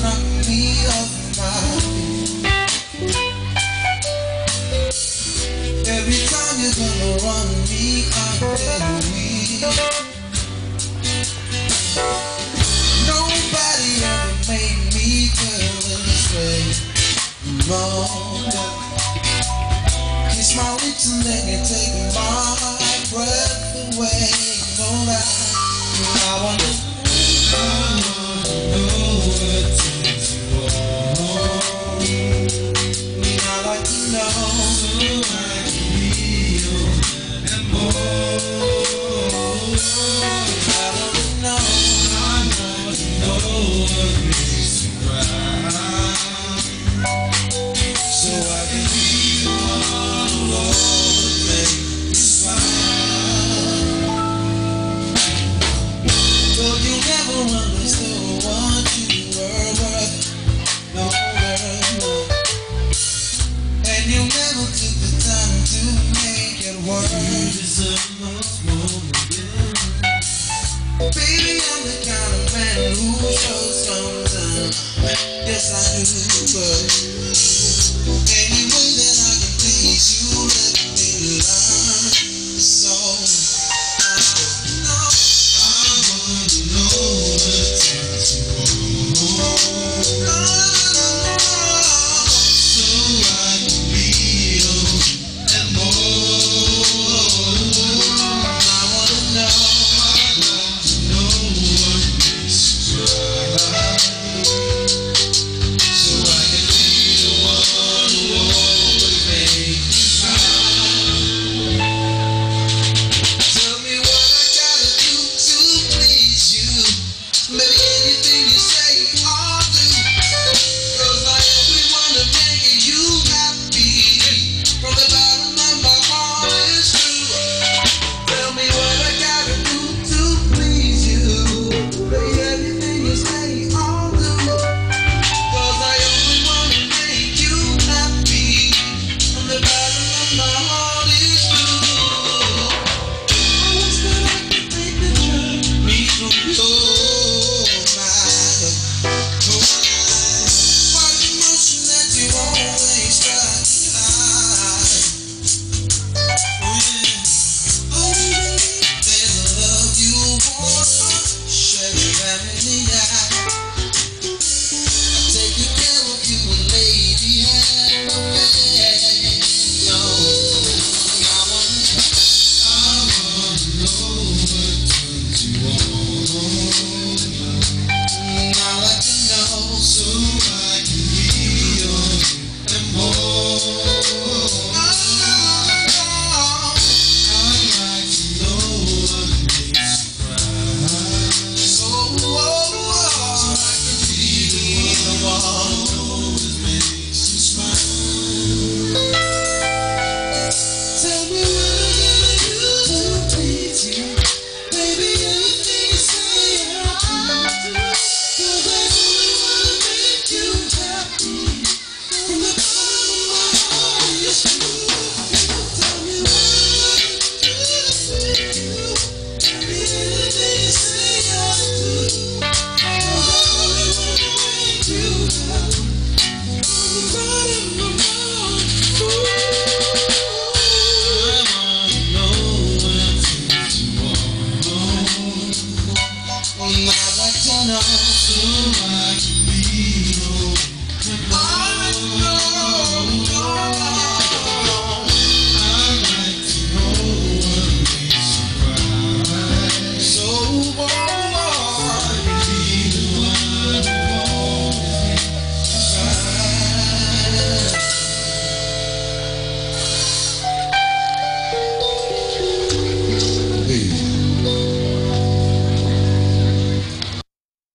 knock me off my feet. Every time you're gonna run me out and weak. Nobody ever made me feel this way. No. Kiss my lips and then you take my breath away. You know that I want to know what turns you on. I like to know so I can be your and more. I want to know what makes you cry, so I can be all over make you smile. Though you never understood what you were worth, no worth, and you never took the time to make it work. You deserve much more than this. Baby, I'm the kind of man who shows some time. Yes, I do, but